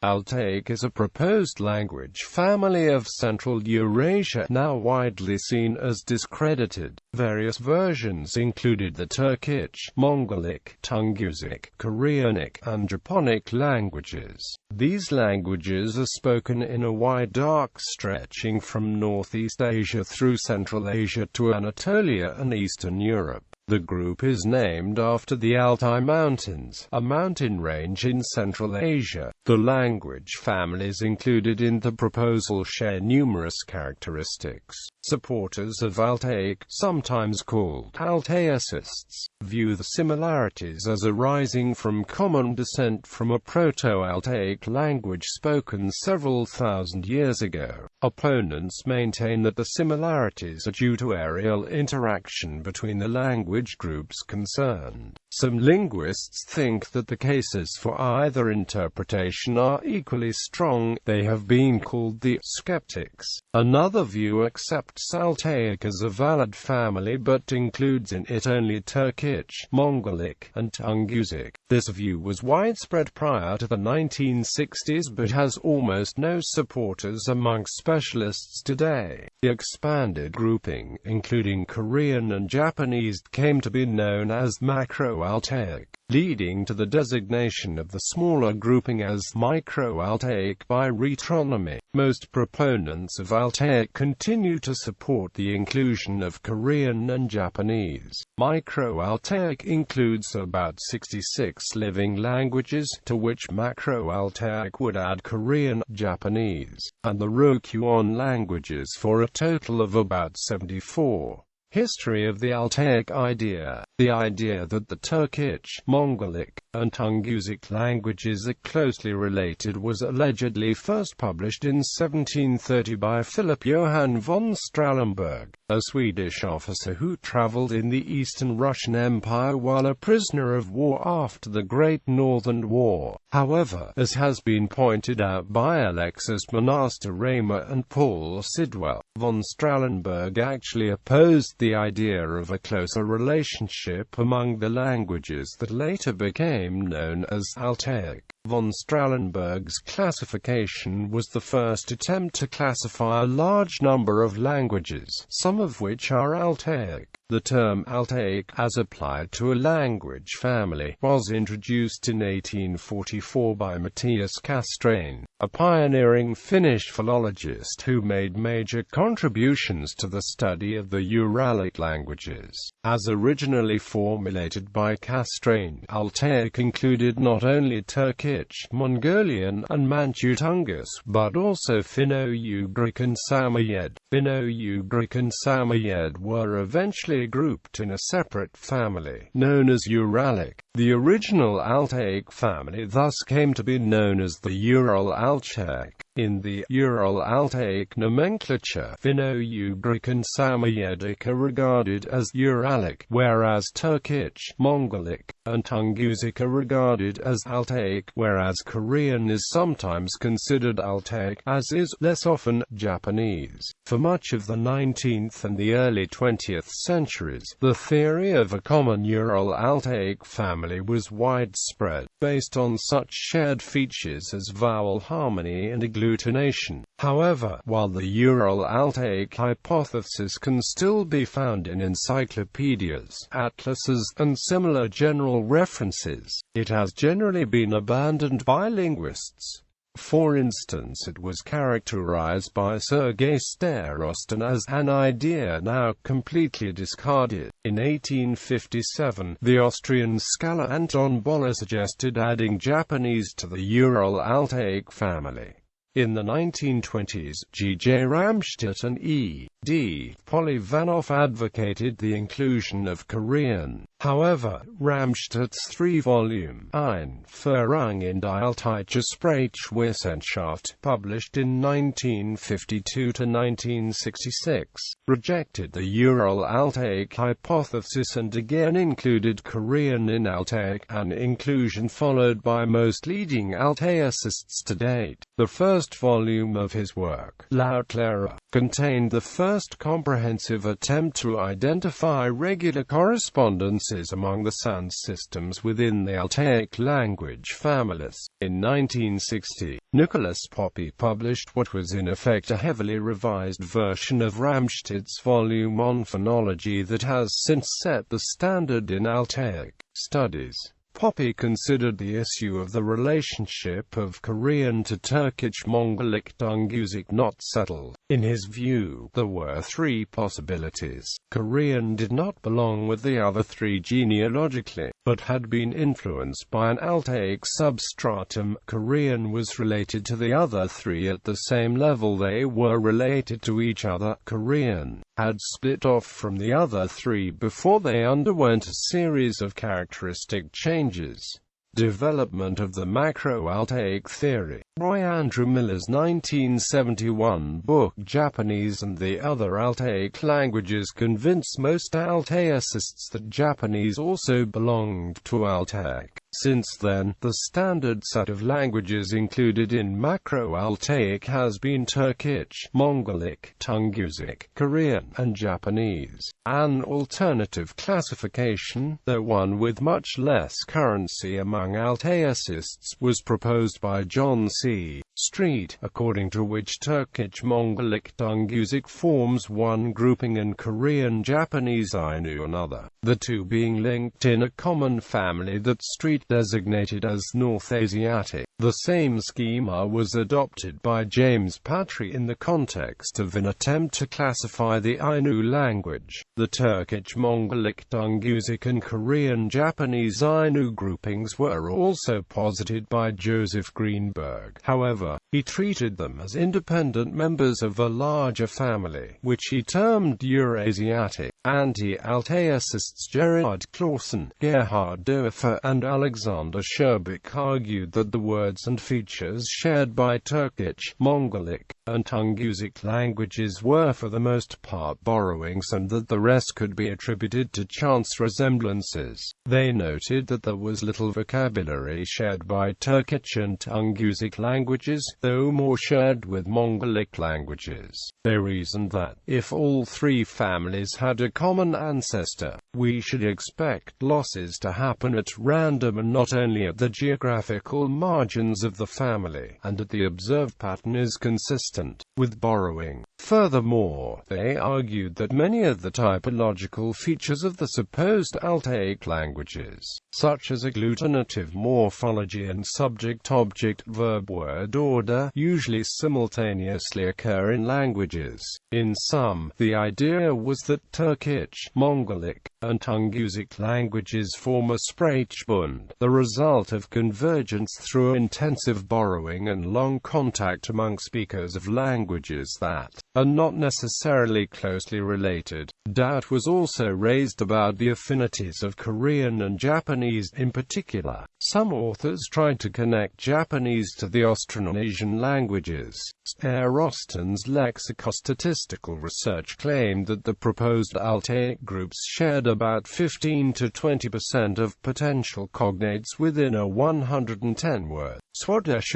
Altaic is a proposed language family of Central Eurasia, now widely seen as discredited. Various versions included the Turkic, Mongolic, Tungusic, Koreanic, and Japonic languages. These languages are spoken in a wide arc stretching from Northeast Asia through Central Asia to Anatolia and Eastern Europe. The group is named after the Altai Mountains, a mountain range in Central Asia. The language families included in the proposal share numerous characteristics. Supporters of Altaic, sometimes called Altaicists, view the similarities as arising from common descent from a Proto-Altaic language spoken several thousand years ago. Opponents maintain that the similarities are due to aerial interaction between the language groups concerned. Some linguists think that the cases for either interpretation are equally strong. They have been called the skeptics. Another view accepts Altaic as a valid family but includes in it only Turkic, Mongolic, and Tungusic. This view was widespread prior to the 1960s but has almost no supporters among specialists today. The expanded grouping, including Korean and Japanese, came to be known as Macro-Altaic, leading to the designation of the smaller grouping as Micro-Altaic by retronomy. Most proponents of Altaic continue to support the inclusion of Korean and Japanese. Micro-Altaic includes about 66 living languages, to which Macro-Altaic would add Korean, Japanese, and the Rokuon languages for a total of about 74. History of the Altaic idea. The idea that the Turkic, Mongolic, and Tungusic languages are closely related was allegedly first published in 1730 by Philip Johann von Strahlenberg, a Swedish officer who traveled in the Eastern Russian Empire while a prisoner of war after the Great Northern War. However, as has been pointed out by Alexis Monaster-Raymer and Paul Sidwell, von Strahlenberg actually opposed the idea of a closer relationship among the languages that later became known as Altaic. Von Strahlenberg's classification was the first attempt to classify a large number of languages, some of which are Altaic. The term Altaic, as applied to a language family, was introduced in 1844 by Matthias Castrain, a pioneering Finnish philologist who made major contributions to the study of the Uralic languages. As originally formulated by Castrain, Altaic included not only Turkic, Mongolian, and Manchu Tungus, but also Finno-Ugric and Samoyed. Finno-Ugric and Samoyed were eventually grouped in a separate family, known as Uralic. The original Altaic family thus came to be known as the Ural-Altaic. In the Ural-Altaic nomenclature, Finno-Ugric and Samoyedic are regarded as Uralic, whereas Turkic, Mongolic, and Tungusic are regarded as Altaic, whereas Korean is sometimes considered Altaic, as is, less often, Japanese. For much of the 19th and the early 20th centuries, the theory of a common Ural-Altaic family was widespread, based on such shared features as vowel harmony and agglutination. However, while the Ural-Altaic hypothesis can still be found in encyclopedias, atlases, and similar general references, it has generally been abandoned by linguists. For instance, it was characterized by Sergei Starostin as an idea now completely discarded. In 1857, the Austrian scholar Anton Boller suggested adding Japanese to the Ural-Altaic family. In the 1920s, G. J. Ramstedt and E. D. Polyvanov advocated the inclusion of Korean. However, Ramstedt's three-volume Einführung in die Altaiche Sprachwissenschaft, published in 1952–1966, rejected the Ural-Altaic hypothesis and again included Korean in Altaic, an inclusion followed by most leading Altaicists to date. The first volume of his work, Lautlehre, contained the first comprehensive attempt to identify regular correspondence differences among the sound systems within the Altaic language families. In 1960, Nicholas Poppe published what was in effect a heavily revised version of Ramstedt's volume on phonology that has since set the standard in Altaic studies. Poppe considered the issue of the relationship of Korean to Turkic Mongolic Tungusic not settled. In his view, there were three possibilities. Korean did not belong with the other three genealogically, but had been influenced by an Altaic substratum. Korean was related to the other three at the same level they were related to each other. Korean had split off from the other three before they underwent a series of characteristic changes. Development of the macro-Altaic theory. Roy Andrew Miller's 1971 book Japanese and the Other Altaic Languages convinced most Altaicists that Japanese also belonged to Altaic. Since then, the standard set of languages included in macro-Altaic has been Turkic, Mongolic, Tungusic, Korean, and Japanese. An alternative classification, though one with much less currency among Altaicists, was proposed by John C. Street, according to which Turkic Mongolic Tungusic forms one grouping and Korean Japanese Ainu another, the two being linked in a common family that Street designated as North Asiatic. The same schema was adopted by James Patry in the context of an attempt to classify the Ainu language. The Turkic Mongolic Tungusic and Korean Japanese Ainu groupings were also posited by Joseph Greenberg. However, he treated them as independent members of a larger family, which he termed Eurasiatic. Anti-Altaicists Gerard Clausen, Gerhard Doerfer, and Alexander Sherbik argued that the words and features shared by Turkic, Mongolic, and Tungusic languages were for the most part borrowings and that the rest could be attributed to chance resemblances. They noted that there was little vocabulary shared by Turkic and Tungusic languages, though more shared with Mongolic languages. They reasoned that, if all three families had a common ancestor, we should expect losses to happen at random and not only at the geographical margins of the family, and that the observed pattern is consistent with borrowing. Furthermore, they argued that many of the typological features of the supposed Altaic languages, such as agglutinative morphology and subject-object-verb-word order, usually simultaneously occur in languages. In sum, the idea was that Turkic, Mongolic, and Tungusic languages form a Sprachbund, the result of convergence through intensive borrowing and long contact among speakers of languages that are not necessarily closely related. Doubt was also raised about the affinities of Korean and Japanese in particular. Some authors tried to connect Japanese to the Austronesian languages. Rosten's Lexico Statistical research claimed that the proposed Altaic groups shared about 15 to 20% of potential cognates within a 110-word Swadesh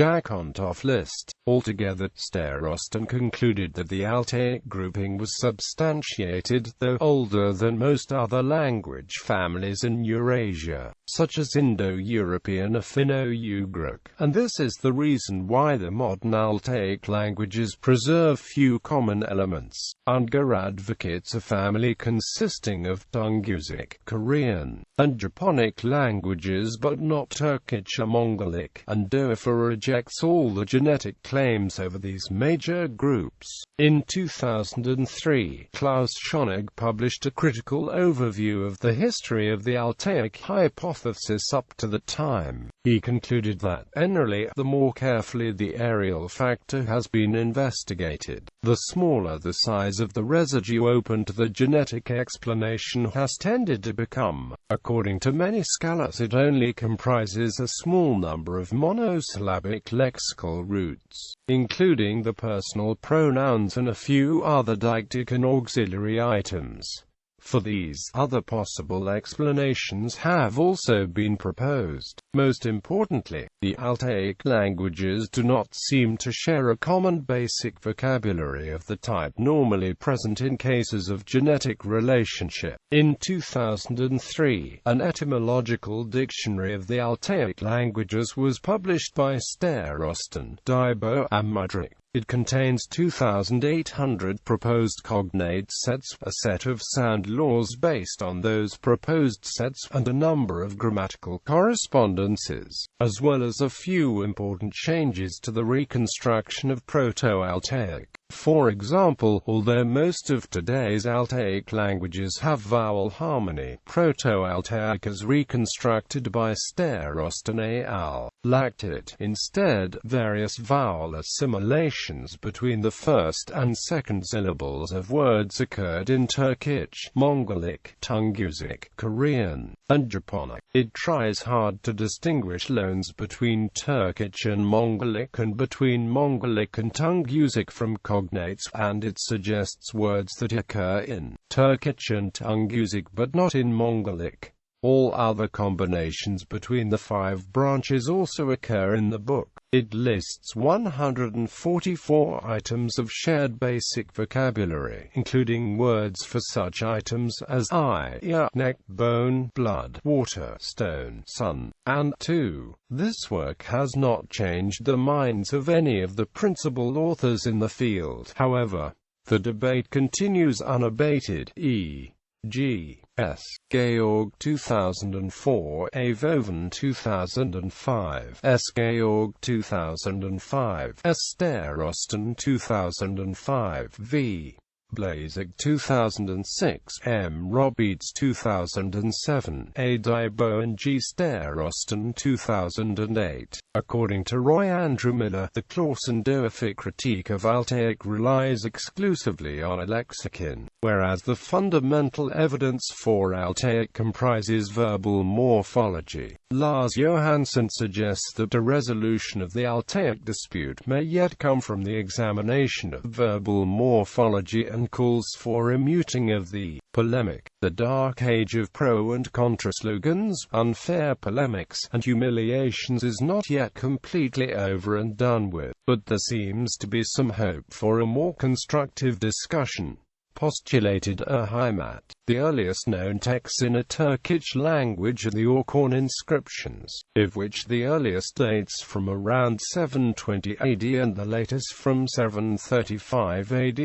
list. Altogether, Rosten concluded that the Altaic grouping was substantiated, though older than most other language families in Eurasia, such as Indo-European or Finno-Ugric, and this is the reason why the modern Altaic languages preserve few common elements. Unger advocates a family consisting of Tungusic, Korean, and Japonic languages but not Turkic or Mongolic, and Doerfer rejects all the genetic claims over these major groups. In 2003, Klaus Schonig published a critical overview of the history of the Altaic hypothesis up to the time. He concluded that, generally, the more carefully the areal factor has been investigated, the smaller the size of the residue open to the genetic explanation has tended to become. According to many scholars, it only comprises a small number of monosyllabic lexical roots, including the personal pronouns and a few other deictic and auxiliary items. For these, other possible explanations have also been proposed. Most importantly, the Altaic languages do not seem to share a common basic vocabulary of the type normally present in cases of genetic relationship. In 2003, an etymological dictionary of the Altaic languages was published by Starostin, and Mudrick. It contains 2,800 proposed cognate sets, a set of sound laws based on those proposed sets, and a number of grammatical correspondences, as well as a few important changes to the reconstruction of Proto-Altaic. For example, although most of today's Altaic languages have vowel harmony, Proto-Altaic as reconstructed by Starostin et al. Lacked it. Instead, various vowel assimilations between the first and second syllables of words occurred in Turkic, Mongolic, Tungusic, Korean, and Japonic. It tries hard to distinguish loans between Turkic and Mongolic and between Mongolic and Tungusic from cognates, and it suggests words that occur in Turkic and Tungusic but not in Mongolic. All other combinations between the five branches also occur in the book. It lists 144 items of shared basic vocabulary, including words for such items as eye, ear, neck, bone, blood, water, stone, sun, and two. This work has not changed the minds of any of the principal authors in the field. However, the debate continues unabated. E.g. S. Georg 2004, A. Voven 2005, S. Georg 2005, S. Starostin 2005, V. Blazek 2006, M. Roberts 2007, A. Dybo and G. Starostin 2008. According to Roy Andrew Miller, the Clausen-Doerfik critique of Altaic relies exclusively on a lexicon, whereas the fundamental evidence for Altaic comprises verbal morphology. Lars Johansson suggests that a resolution of the Altaic dispute may yet come from the examination of verbal morphology and calls for a muting of the polemic. The dark age of pro and contra slogans, unfair polemics, and humiliations is not yet completely over and done with, but there seems to be some hope for a more constructive discussion. Postulated Ahaimat. The earliest known texts in a Turkic language are the Orkhon inscriptions, of which the earliest dates from around 720 AD and the latest from 735 AD.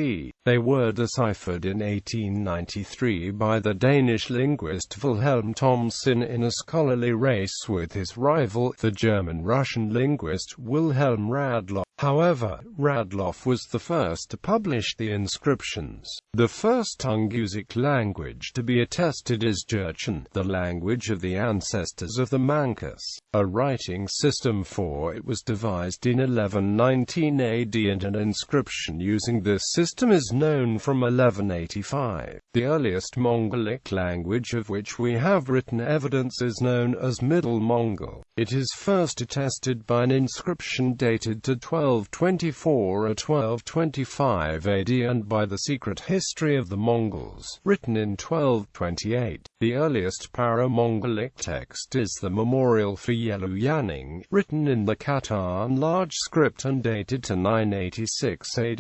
They were deciphered in 1893 by the Danish linguist Wilhelm Thomsen in a scholarly race with his rival, the German-Russian linguist Wilhelm Radloff. However, Radloff was the first to publish the inscriptions. The first Tungusic language to be attested is Jurchen, the language of the ancestors of the Manchus. A writing system for it was devised in 1119 AD and an inscription using this system is known from 1185. The earliest Mongolic language of which we have written evidence is known as Middle Mongol. It is first attested by an inscription dated to 1224 or 1225 AD and by the Secret History of the Mongols, written in 1228. The earliest Para-Mongolic text is the Memorial for Yelu Yanning, written in the Khatan large script and dated to 986 AD.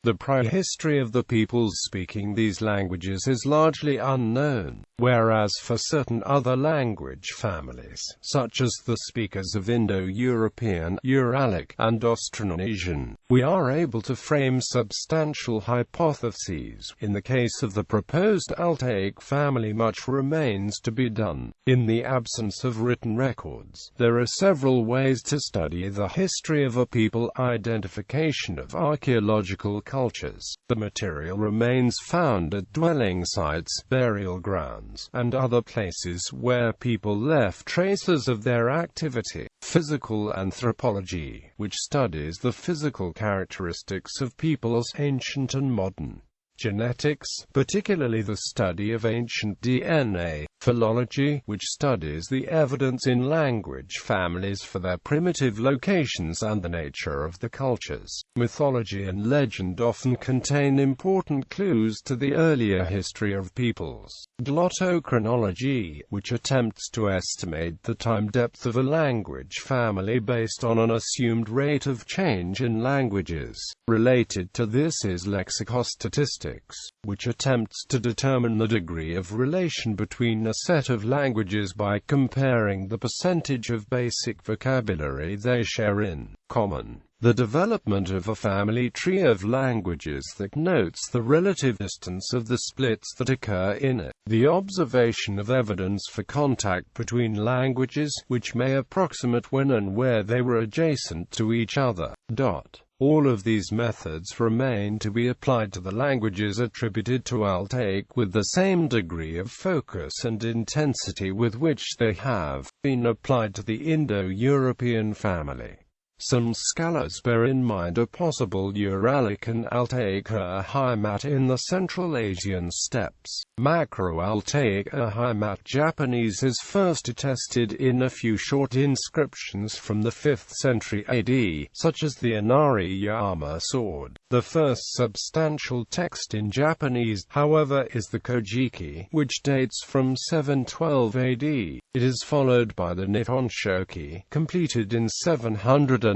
The prehistory of the peoples speaking these languages is largely unknown, whereas for certain other language families, such as the speakers of Indo-European, Uralic, and Austronesian, we are able to frame substantial hypotheses. In the case of the proposed Altaic family, much remains to be done. In the absence of written records, there are several ways to study the history of a people. Identification of archaeological cultures. The material remains found at dwelling sites, burial grounds, and other places where people left traces of their activity. Physical anthropology, which studies the physical characteristics of peoples ancient and modern. genetics, particularly the study of ancient DNA, philology, which studies the evidence in language families for their primitive locations and the nature of the cultures. Mythology and legend often contain important clues to the earlier history of peoples. Glottochronology, which attempts to estimate the time depth of a language family based on an assumed rate of change in languages. Related to this is Lexico Statistics, which attempts to determine the degree of relation between a set of languages by comparing the percentage of basic vocabulary they share in common. The development of a family tree of languages that notes the relative distance of the splits that occur in it. The observation of evidence for contact between languages, which may approximate when and where they were adjacent to each other. All of these methods remain to be applied to the languages attributed to Altaic with the same degree of focus and intensity with which they have been applied to the Indo-European family. Some scholars bear in mind a possible Uralic and Altaic Heimat in the Central Asian steppes. Macro-Altaic Heimat Japanese is first attested in a few short inscriptions from the 5th century AD, such as the Inari-yama sword. The first substantial text in Japanese, however, is the Kojiki, which dates from 712 AD. It is followed by the Nippon Shoki, completed in 720,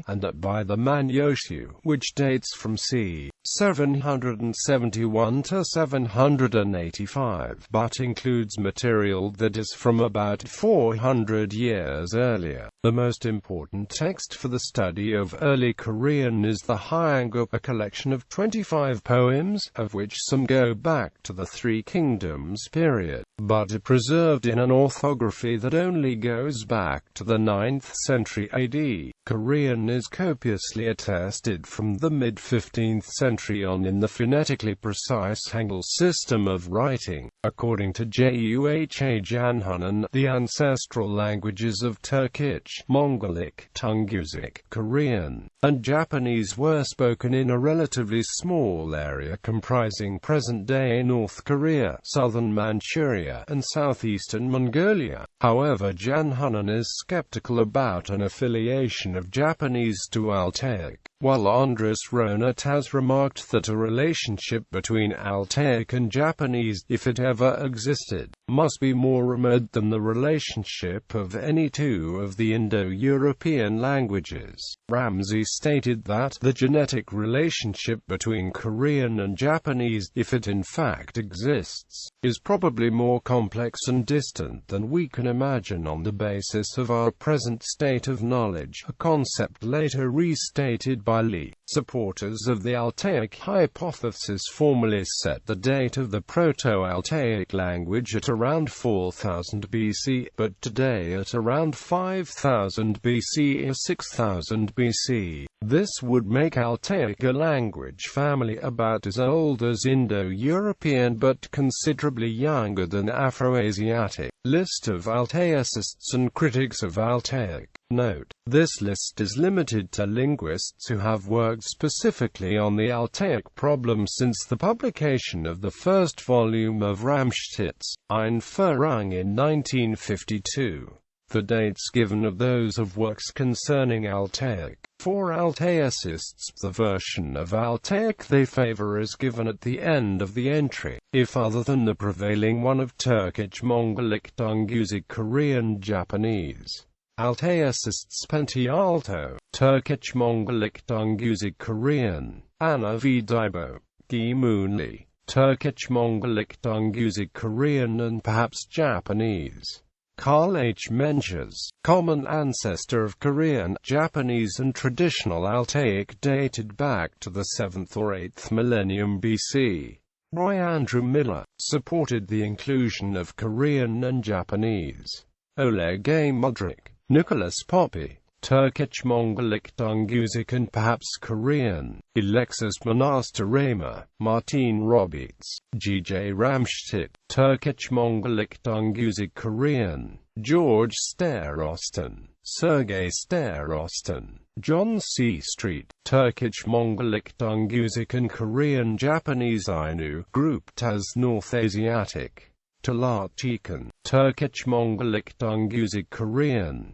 and by the Manyoshu, which dates from c. 771 to 785, but includes material that is from about 400 years earlier. The most important text for the study of early Korean is the Hyeongguk, a collection of 25 poems, of which some go back to the Three Kingdoms period, but are preserved in an orthography that only goes back to the 9th century AD. Korean is copiously attested from the mid-15th century on in the phonetically precise Hangul system of writing. According to Juha Janhunen, the ancestral languages of Turkic, Mongolic, Tungusic, Korean, and Japanese were spoken in a relatively small area comprising present-day North Korea, southern Manchuria, and southeastern Mongolia. However, Janhunen is skeptical about an affiliation of Japanese to Altaic, while Andres Ronat has remarked that a relationship between Altaic and Japanese, if it ever existed, must be more remote than the relationship of any two of the Indo-European languages. Ramsey stated that the genetic relationship between Korean and Japanese, if it in fact exists, is probably more complex and distant than we can imagine on the basis of our present state of knowledge, a concept later restated by Lee. Supporters of the Altaic hypothesis formally set the date of the Proto-Altaic language at around 4000 BC, but today at around 5000 BC or 6000 BC. This would make Altaic a language family about as old as Indo-European but considerably younger than Afroasiatic. List of Altaicists and critics of Altaic. Note: this list is limited to linguists who have worked specifically on the Altaic problem since the publication of the first volume of Ramstitz, Einführung in 1952. The dates given are those of works concerning Altaic. For Altaicists, the version of Altaic they favor is given at the end of the entry, if other than the prevailing one of Turkic, Mongolic, Tungusic, Korean, Japanese. Altaicists Penti-Alto, Turkic, Mongolic, Tungusic, Korean, Anna V. Daibo, Gi Moonli, Turkic, Mongolic, Tungusic, Korean and perhaps Japanese. Carl H. Mencius, common ancestor of Korean, Japanese and traditional Altaic dated back to the 7th or 8th millennium BC. Roy Andrew Miller, supported the inclusion of Korean and Japanese. Oleg A. Mudrik, Nicholas Poppy, Turkic, Mongolic, Tungusic and perhaps Korean. Alexis Monastirama, Martin Roberts, G. J. Ramstedt, Turkic, Mongolic, Tungusic, Korean. George Starostin, Sergei Starostin. John C. Street. Turkic, Mongolic, Tungusic and Korean Japanese Ainu, grouped as North Asiatic. Talat-Chikan. Turkic, Mongolic, Tungusic, Korean.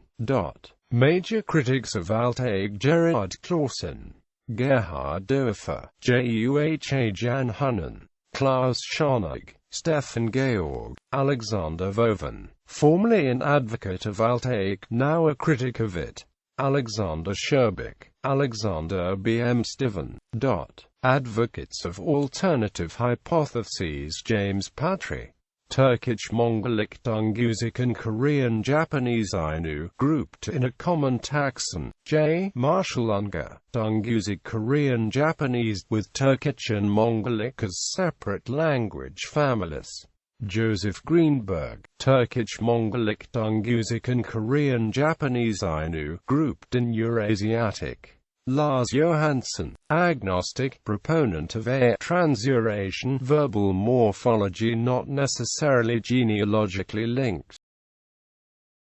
Major critics of Altaic: Gerard Clausen, Gerhard Doerfer, Juha Jan Hunnen, Klaus Scharnig, Stefan Georg, Alexander Voven, formerly an advocate of Altaic, now a critic of it, Alexander Sherbik, Alexander B. M. Stiven. Advocates of alternative hypotheses: James Patry. Turkic, Mongolic, Tungusic and Korean Japanese Ainu, grouped in a common taxon. J. Marshall Unger. Tungusic, Korean Japanese, with Turkic and Mongolic as separate language families. Joseph Greenberg. Turkic, Mongolic, Tungusic and Korean Japanese Ainu, grouped in Eurasiatic. Lars Johansson, agnostic, proponent of transuration, verbal morphology not necessarily genealogically linked.